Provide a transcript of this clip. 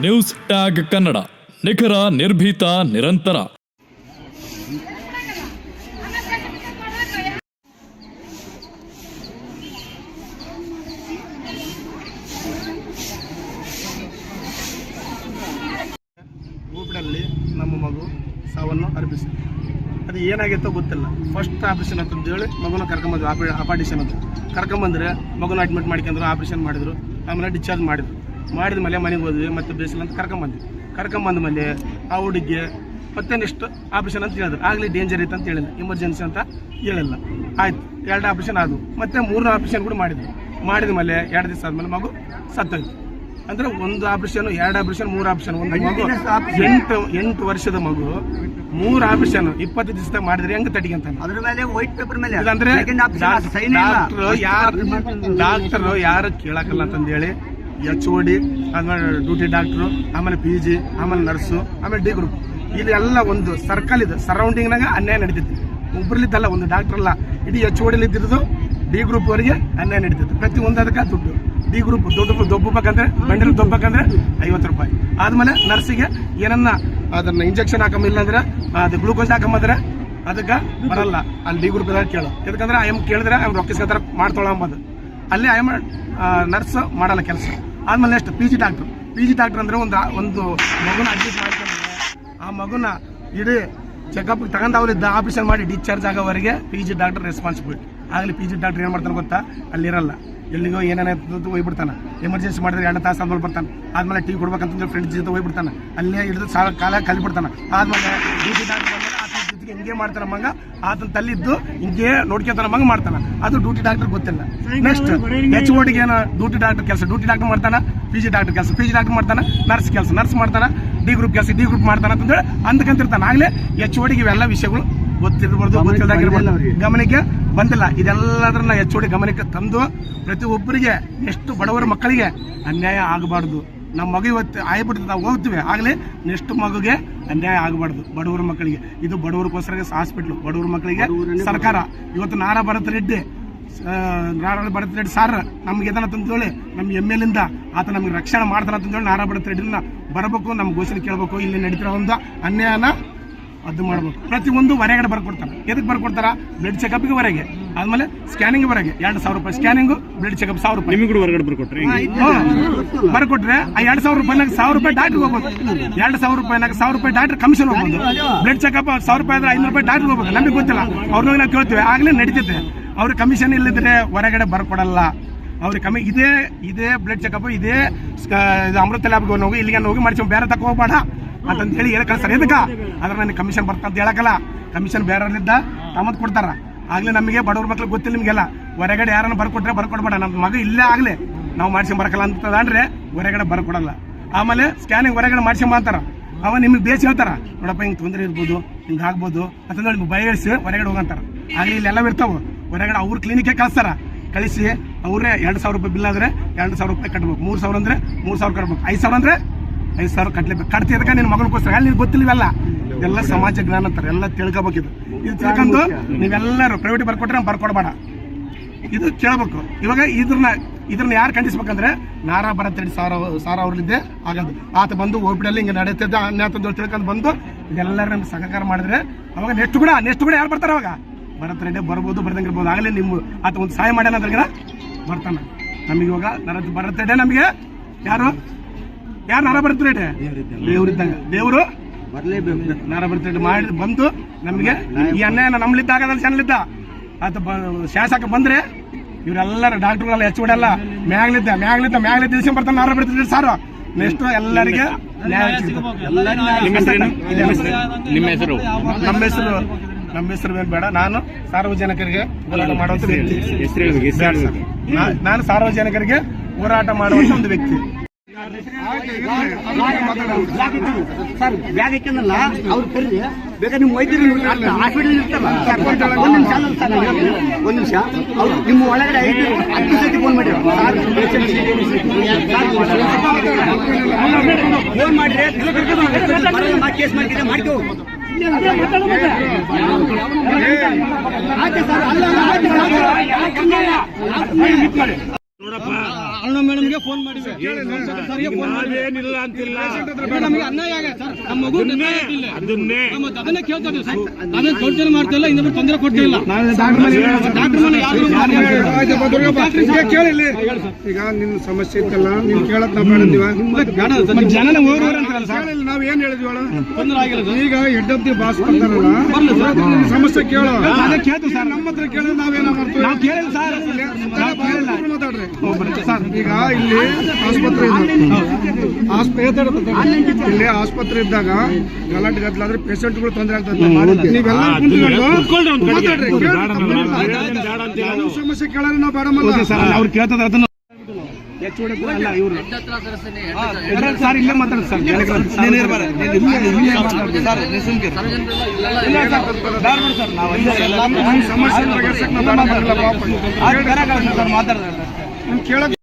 News tag Kannada, ನಿಖರ, ನಿರ್ಭೀತ, ನಿರಂತರ. ಊಟದಲ್ಲಿ ನಮ್ಮ ಮಗು ಸಾವನ್ನು ಅರ್ಪಿಸಿದೆ. ಅದು ಏನಾಗಿತ್ತೋ ಗೊತ್ತಿಲ್ಲ. ಫಸ್ಟ್ ಆಪರೇಷನ್ ಅಂತಂದೇಳಿ ಮಗುನ ಕರ್ಕೊಂಬಂದ್ರು. ಆಪರೇಷನ್ ಅಂತ ಕರ್ಕೊಂಬಂದ್ರೆ ಮಗುನ ಅಡ್ಮಿಟ್ ಮಾಡ್ಕೊಂಡ್ರು, ಆಪರೇಷನ್ ಮಾಡಿದ್ರು, ಆಮೇಲೆ ಡಿಸ್ಚಾರ್ಜ್ ಮಾಡಿದ ಮೇಲೆ ಮನೆಗೆ ಹೋದ್ವಿ. ಮತ್ತೆ ಬೇಸಿಲ್ಲ ಅಂತ ಕರ್ಕೊಂಬಂದ ಮೇಲೆ ಆ ಹುಡುಗಿಗೆ ಮತ್ತೆ ನೆಕ್ಸ್ಟ್ ಆಪರೇಷನ್ ಅಂತ ಹೇಳಿದ್ರು. ಆಗಲಿ ಡೇಂಜರ್ ಐತೆ ಅಂತ ಹೇಳಿಲ್ಲ, ಎಮರ್ಜೆನ್ಸಿ ಅಂತ ಹೇಳಿಲ್ಲ. ಆಯ್ತು, 2 ಆಪರೇಷನ್ ಆದವು. ಮತ್ತೆ 3 ಆಪರೇಷನ್ ಕೂಡ ಮಾಡಿದ ಮೇಲೆ 2 ದಿವಸ ಆದಮೇಲೆ ಮಗು ಸತ್ತೋಯ್ತು. ಅಂದ್ರೆ 1 ಆಪರೇಷನ್, 2 ಆಪರೇಷನ್, 3 ಆಪರೇಷನ್. ಒಂದು ಮಗು 8 ವರ್ಷದ ಮಗು 3 ಆಪರೇಷನ್ 20 ದಿವಸದಾಗ ಮಾಡಿದ್ರೆ ಹೆಂಗ್ ತಟಿಗಂತ. ಡಾಕ್ಟರ್ ಯಾರು ಕೇಳಕಲ್ಲ ಅಂತಂದೇಳಿ HOD, ಆಮೇಲೆ ಡ್ಯೂಟಿ ಡಾಕ್ಟ್ರು, ಆಮೇಲೆ PG, ಆಮೇಲೆ ನರ್ಸು, ಆಮೇಲೆ D ಗ್ರೂಪ್, ಇಲ್ಲಿ ಎಲ್ಲ ಒಂದು ಸರ್ಕಲ್ ಇದೆ. ಸರೌಂಡಿಂಗ್ನಾಗ ಅನ್ಯಾಯ ನಡೀತೈತಿ. ಒಬ್ಬರಲ್ಲಿದ್ದಲ್ಲ, ಒಂದು ಡಾಕ್ಟರ್ ಅಲ್ಲ, ಇಡೀ HOD ಇದ್ದಿರೋದು D ಗ್ರೂಪ್ ಅವರಿಗೆ ಅನ್ಯಾಯ ನಡೀತೈತಿ. ಪ್ರತಿ ಒಂದದಕ್ಕೆ ದುಡ್ಡು. D ಗ್ರೂಪ್ ದೊಬ್ಬಬೇಕಂದ್ರೆ, ಬಂಡಿಲ್ ದೊಬ್ಬಬೇಕಂದ್ರೆ 50 ರೂಪಾಯಿ. ಆದ್ಮೇಲೆ ನರ್ಸಿಗೆ ಏನನ್ನ ಅದನ್ನ ಇಂಜೆಕ್ಷನ್ ಹಾಕಂಬಿಲ್ಲ ಅಂದ್ರೆ, ಅದು ಗ್ಲೂಕೋಸ್ ಹಾಕಂಬಂದ್ರೆ ಅದಕ್ಕೆ ಬರಲ್ಲ. ಅಲ್ಲಿ D ಗ್ರೂಪ್ ಕೇಳು. ಯಾಕಂದ್ರೆ ಕೇಳಿದ್ರೆ ರೊಕ್ಕಿಸ್ಕೊತಾರ ಮಾಡ್ತೊಳಂಬದು. ಅಲ್ಲಿ ನರ್ಸ್ ಮಾಡಲ್ಲ ಕೆಲಸ. ಆದ್ಮೇಲೆ ನೆಕ್ಸ್ಟ್ PG ಡಾಕ್ಟರ್ ಅಂದ್ರೆ ಒಂದು ಮಗುನ ಅಡ್ಮಿಟ್ ಮಾಡ್ಕೊಂಡ್ರೆ ಆ ಮಗುನ ಇಡೀ ಚೆಕಪ್ ತಗೊಂಡವ್ರಿದ್ದ ಆಪರೇಷನ್ ಮಾಡಿ ಡಿಸ್ಚಾರ್ಜ್ ಆಗೋವರೆಗೆ PG ಡಾಕ್ಟರ್ ರೆಸ್ಪಾನ್ಸಿಬಿಲಿಟಿ. ಆಗಲಿ PG ಡಾಕ್ಟರ್ ಏನು ಮಾಡ್ತಾನೆ ಗೊತ್ತಾ, ಅಲ್ಲಿರಲ್ಲ, ಎಲ್ಲಿಗೋ ಏನೇನಾಯ್ತು ಹೋಗ್ಬಿಡ್ತಾನೆ. ಎಮರ್ಜೆನ್ಸಿ ಮಾಡಿದ್ರೆ 2 ತಾಸು ಆದ್ಮೇಲೆ ಬರ್ತಾನೆ. ಆದ್ಮೇಲೆ ಟೀ ಕೊಡ್ಬೇಕಂತಂದ್ರೆ ಫ್ರೆಂಡ್ಸ್ ಜೊತೆ ಹೋಗ್ಬಿಡ್ತಾನೆ. ಅಲ್ಲೇ ಹಿಡಿದು ಕಾಲ ಕಲಿಬಿಡ್ತಾನೆ. ಆದ್ಮೇಲೆ ಡ್ಯೂಟಿ ಡಾಕ್ಟರ್ ಆತನ ಜೊತೆಗೆ ಹಿಂಗೆ ಮಾಡ್ತಾನೆ ಮಗ, ಆತನ ತಲ್ಲಿದ್ದು ಹಿಂಗೆ ನೋಡ್ಕೊಂತಾನೆ ಮಗ ಮಾಡ್ತಾನೆ. ಅದು ಡ್ಯೂಟಿ ಡಾಕ್ಟರ್ ಗೊತ್ತಿಲ್ಲ. ನೆಕ್ಸ್ಟ್ HOD ಏನೋ ಡ್ಯೂಟಿ ಡಾಕ್ಟರ್ ಕೆಲಸ, ಡ್ಯೂಟಿ ಡಾಕ್ಟರ್ ಮಾಡ್ತಾನೆ. PG ಡಾಕ್ಟರ್ ಕೆಲಸ, PG ಡಾಕ್ಟರ್ ಮಾಡ್ತಾನೆ. ನರ್ಸ್ ಮಾಡ್ತಾನೆ. D ಗ್ರೂಪ್ ಕೆಲಸ, D ಗ್ರೂಪ್ ಮಾಡ್ತಾನೆ ಅಂತಂದ್ರೆ ಅಂದ್ಕಂತಿರ್ತಾನೆ. ಆಗಲೇ HOD ಇವೆಲ್ಲ ವಿಷಯಗಳು ಗೊತ್ತಿರಬಾರ್ದು, ಗಮನಕ್ಕೆ ಬಂದಿಲ್ಲ. ಇದೆಲ್ಲದನ್ನ HOD ಗಮನಕ್ಕೆ ತಂದು ಪ್ರತಿಯೊಬ್ಬರಿಗೆ, ಎಷ್ಟು ಬಡವರ ಮಕ್ಕಳಿಗೆ ಅನ್ಯಾಯ ಆಗಬಾರ್ದು. ನಮ್ಮ ಮಗು ಇವತ್ತು ಆಗ್ಬಿಡ್ತದೆ, ನಾವು ಹೋಗ್ತೀವಿ, ಆಗಲೇ ನೆಕ್ಸ್ಟ್ ಮಗುಗೆ ಅನ್ಯಾಯ ಆಗಬಾರ್ದು. ಬಡವರ ಮಕ್ಕಳಿಗೆ ಇದು ಬಡವರಿಗೋಸ್ಕರ ಹಾಸ್ಪಿಟ್ಲು, ಬಡವರ ಮಕ್ಕಳಿಗೆ ಸರ್ಕಾರ. ಇವತ್ತು ನಾರಾ ಭರತ್ ರೆಡ್ಡಿ ಸಾರ್ ನಮ್ಗೆ ಇದನ್ನ ತಂದೇಳಿ ನಮ್ಮ ML ಇಂದ ಆತ ನಮ್ಗೆ ರಕ್ಷಣೆ ಮಾಡ್ತಾನೆ ಅಂತಂದೇಳಿ ನಾರಾ ಭರತ್ ರೆಡ್ಡಿನ ಬರಬೇಕು, ನಮ್ಗೆ ಘೋಷಣೆ ಕೇಳಬೇಕು. ಇಲ್ಲಿ ನಡೀತಿರೋ ಒಂದು ಅನ್ಯಾಯನ ಅದು ಮಾಡ್ಬೇಕು. ಪ್ರತಿಯೊಂದು ಹೊರಗಡೆ ಬರ್ಕೊಡ್ತಾರೆ. ಎದಕ್ಕೆ ಬರ್ಕೊಡ್ತಾರ? ಬ್ಲಡ್ ಚೆಕಪ್ಗೆ ಹೊರಗೆ, ಆದ್ಮೇಲೆ ಸ್ಕ್ಯಾನಿಂಗ್ ಹೊರಗೆ 2,000 ರೂಪಾಯಿ ಸ್ಕ್ಯಾನಿಂಗ್, ಬ್ಲಡ್ ಚೆಕಪ್ 1,000 ರೂಪಾಯಿ. ನಿಮಗೆ ಹೊರಗಡೆ ಬರ್ಕೊಟ್ರೆ ಆ 2,000 ರೂಪಾಯಿನಾಗ 1,000 ರೂಪಾಯಿ ಡಾಕ್ಟರ್ ಹೋಗ್ಬೋದು. 2,000 ರೂಪಾಯಿನಾಗ 1,000 ರೂಪಾಯಿ ಡಾಕ್ಟರ್ ಕಮಿಷನ್ ಹೋಗ್ಬೋದು. ಬ್ಲಡ್ ಚೆಕಪ್ 1,000 ರೂಪಾಯಿ ಆದ್ರೆ 500 ರೂಪಾಯಿ ಡಾಕ್ಟರ್ ಹೋಗ್ಬೇಕು. ನಮಗೆ ಗೊತ್ತಿಲ್ಲ, ಅವ್ರನ್ನ ನಾವು ಕೇಳ್ತೀವಿ, ಆಗ್ಲೇ ನಡೀತೈತೆ. ಅವ್ರಿಗೆ ಕಮಿಷನ್ ಇಲ್ಲದ್ರೆ ಹೊರಗಡೆ ಬರ್ಕೊಡಲ್ಲ. ಅವ್ರಿಗೆ ಇದೇ ಬ್ಲಡ್ ಚೆಕಪ್, ಇದೇ ಅಮೃತ ಲ್ಯಾಬ್ಗೆ ಹೋಗಿ ಇಲ್ಲಿಗೆ ಹೋಗಿ ಮಾಡಿಸಿ ಬೇರೆ ತಕ್ಕ ಹೋಗ್ಬೇಡ ಅಂತಂತ ಹೇಳಿ ಹೇಳಕ್ ಕಳ್ಸ್ತಾರೆ. ಎದಕ್ಕ? ಅದ್ರ ನನಗೆ ಕಮಿಷನ್ ಬರ್ತಾ ಅಂತ ಹೇಳಕಲ್ಲ. ಕಮಿಷನ್ ಬೇರೆಯವ್ರಲ್ಲಿದ್ದ ತಮ್ಮದ್ ಕೊಡ್ತಾರ. ಆಗ್ಲೇ ನಮಗೆ ಬಡವ್ರ ಮಕ್ಳಿಗೆ ಗೊತ್ತಿಲ್ಲ, ನಿಮ್ಗೆಲ್ಲ ಹೊರಗಡೆ ಯಾರನ್ನ ಬರ್ಕೊಡ್ಬೇಡ. ನಮ್ಮ ಮಗ ಇಲ್ಲೇ ಆಗ್ಲಿ ನಾವು ಮಾಡಿಸಿ ಬರಕಲ್ಲ ಅಂತಂದ್ರೆ ಹೊರಗಡೆ ಬರ್ಕೊಡಲ್ಲ. ಆಮೇಲೆ ಸ್ಕ್ಯಾನಿಂಗ್ ಹೊರಗಡೆ ಮಾಡಿಸಿ ಅಂತಾರ. ಅವ ನಿಮ್ಗೆ ಬೇಸಿ ಹೇಳ್ತಾರ, ನೋಡಪ್ಪ ಹಿಂಗೆ ತೊಂದರೆ ಇರ್ಬೋದು, ಹಿಂಗೆ ಆಗ್ಬೋದು ಅಂತಂದ್ರೆ ನಿಮ್ಗೆ ಬಯಸಿ ಹೊರಗಡೆ ಹೋಗಂತಾರ. ಆಗ್ಲಿ ಇಲ್ಲೆಲ್ಲ ಇರ್ತಾವ. ಹೊರಗಡೆ ಅವ್ರ ಕ್ಲಿನಿಕ್ಗೆ ಕಳಿಸಿ ಅವ್ರೇ 2,000 ರೂಪಾಯಿ ಬಿಲ್ ಆದ್ರೆ 2,000 ರೂಪಾಯಿ ಕಟ್ಬೇಕು. 3,000 ಅಂದ್ರೆ 3,000 ಕಟ್ಬೇಕು. 5,000 ಅಂದ್ರೆ 5,000 ಕಟ್ಲೇಬೇಕು. ಕಟ್ತಿದ್ದಕ್ಕೆ ನಿನ್ನ ಮಗನಿಗೋಸ್ಕರ ಅಲ್ಲಿ ಗೊತ್ತಿಲ್ಲ. ಇವೆಲ್ಲ ಇದೆಲ್ಲ ಸಮಾಜ ಜ್ಞಾನ ಅಂತಾರೆ. ಎಲ್ಲ ತಿಳ್ಕೊಬೇಕಿದು. ಇದು ತಿಳ್ಕೊಂಡು ನೀವೆಲ್ಲರೂ ಪ್ರೈವೇಟ್ ಬರ್ಕೊಟ್ರೆ ಬರ್ಕೊಡ್ಬೇಡ, ಇದು ಕೇಳಬೇಕು. ಇವಾಗ ಇದ್ರನ್ನ ಯಾರು ಖಂಡಿಸ್ಬೇಕಂದ್ರೆ ನಾರಾ ಭರತ್ ರೆಡ್ಡಿ ಸಾರ್ ಅವ್ರಲ್ಲಿದ್ದೆ ಆಗೋದು. ಆತ ಬಂದು OPD ಹಿಂಗೆ ನಡೀತಿದ್ದ ಅನ್ಯಾಯ ತಿಳ್ಕೊಂಡು ಬಂದು ಇದೆಲ್ಲರೂ ನಮ್ಗೆ ಸಹಕಾರ ಮಾಡಿದ್ರೆ ಅವಾಗ ನೆಕ್ಸ್ಟ್ ಕೂಡ ಯಾರು ಬರ್ತಾರೆ? ಅವಾಗ ಭರತ್ ರೆಡ್ಡಿ ಬರ್ಬೋದು, ಬರ್ದಂಗಿರ್ಬೋದು. ಆಗಲೇ ನಿಮ್ಮ ಆತ ಒಂದು ಸಹಾಯ ಮಾಡ್ಯಾನ ಅಂದ್ರೆ ಬರ್ತಾನೆ. ನಮಗೆ ಇವಾಗ ಭರತ್ ರೆಡ್ಡಿ ನಮಗೆ ಯಾರು ನಾರಾ ಭರತ್ ರೆಡ್ಡಿ ದೇವ್ರಿದ್ದಂಗ. ದೇವರು ನಾರಾ ಭರತ್ ರೆಡ್ಡಿ ಮಾಡಿ ಬಂದು ನಮಗೆ ಈ ಅನ್ಯಾಯ ನಮ್ಲಿದ್ದ ಆಗದಲ್ಲ, ಚೆನ್ನಲಿದ್ದ ಆತ ಶಾಸಕ ಬಂದ್ರೆ ಇವರೆಲ್ಲರೂ ಡಾಕ್ಟರ್ಗಳೆಲ್ಲ HOD ಎಲ್ಲ ಮ್ಯಾಗ್ಲಿದ್ದ ದಿವಸ ಬರ್ತಾನೆ ನಾರಾ ಭರತ್ ರೆಡ್ಡಿ ಸಾರು. ನೆಕ್ಸ್ಟ್ ಎಲ್ಲರಿಗೆ ನಮ್ಮ ಹೆಸರು ಏನು ಬೇಡ. ನಾನು ಸಾರ್ವಜನಿಕರಿಗೆ ಹೋರಾಟ ಮಾಡುವಂತ ವ್ಯಕ್ತಿ. ನಾನು ಸಾರ್ವಜನಿಕರಿಗೆ ಹೋರಾಟ ಮಾಡುವಂತ ಒಂದು ವ್ಯಕ್ತಿ. ಸರ್ ಬ್ಯಾಗ್ ಹಾಕ್ಯನಲ್ಲ ಅವ್ರು ಕರೀರಿ, ಬೇಕಾದ್ರೆ ನಿಮ್ಮ ವೈದ್ಯರು ಹಾಸ್ಪಿಟಲ್ ಇರ್ತಾರಲ್ಲ, ಒಂದು ನಿಮಿಷ ಅವ್ರು ನಿಮ್ಮ ಒಳಗಡೆ 10 ಸತಿ ಫೋನ್ ಮಾಡಿರಿ. ಫೋನ್ ಮಾಡಿರಿ, ಕೇಸ್ ಮಾಡ್ತಿದ್ರೆ ಮಾಡ್ಕೋ. ಆಯ್ತು ಸರ್, ಅಲ್ಲ ನೋಡಪ್ಪ ಅರುಣ ಮೇಡಮ್ಗೆ ಫೋನ್ ಮಾಡಿದ್ವಿ ನಾವೇನಿಲ್ಲ ಅಂತಿಲ್ಲ, ನಮಗೆ ಅನ್ಯಾಯ ಆಗಿದೆ ಸರ್. ನಮ್ಮ ಮಗು ಅದನ್ನೇ ಕೇಳ್ತಾ ಇದ್ದೀವಿ ಸರ್. ನಾವೇ ದೌರ್ಜನ್ಯ ಮಾಡ್ತಿಲ್ಲ, ಇನ್ನೊಬ್ರು ತೊಂದರೆ ಕೊಡ್ತಿಲ್ಲ. ಕೇಳಿಲ್ಲ ಈಗ ನಿನ್ನ ಸಮಸ್ಯೆ ಇತ್ತಲ್ಲ, ನೀನ್ ಕೇಳತ್ ನಾವ್ ಬೇಡಂದಿವ ಜನನ ಹೋಗ್ರಲ್ಲ ಸರ್. ನಾವ್ ಏನ್ ಹೇಳಿದ್ವಿ ಈಗ ಹೆಡ್ ಆಫ್ ದಿ ಬಾಸ್ ಬರ್ತಾರಲ್ಲ, ನಿನ್ನ ಸಮಸ್ಯೆ ಕೇಳೋ ಕೇಳ್ತು ಸರ್. ನಮ್ಮ ಹತ್ರ ಕೇಳಿದ್ರೆ ನಾವೇನ ಮಾಡ್ತೀವಿ, ನಾವು ಕೇಳಿಲ್ಲ ಸರ್. ಮಾತಾಡ್ರಿ ಸರ್. ಈಗ ಇಲ್ಲಿ ಆಸ್ಪತ್ರೆ ಇಲ್ಲಿ ಆಸ್ಪತ್ರೆ ಇದ್ದಾಗ ಗಲಾಟೆ ಗದ್ದಲಾದ್ರೆ ಪೇಷಂಟ್ಗಳು ತೊಂದರೆ ಆಗ್ತದೆ. ನೀವೆಲ್ಲ ಮಾತಾಡ್ರಿ, ಸಮಸ್ಯೆ ಕೇಳೋಣ ನಾವು ಬೇಡ ಅವ್ರು ಕೇಳ್ತದ ಅದನ್ನ ಸರ್. ಇಲ್ಲೇ ಮಾತಾಡ್ರಿ ಸರ್. ಸಮಸ್ಯೆ ಕೇಳಕ್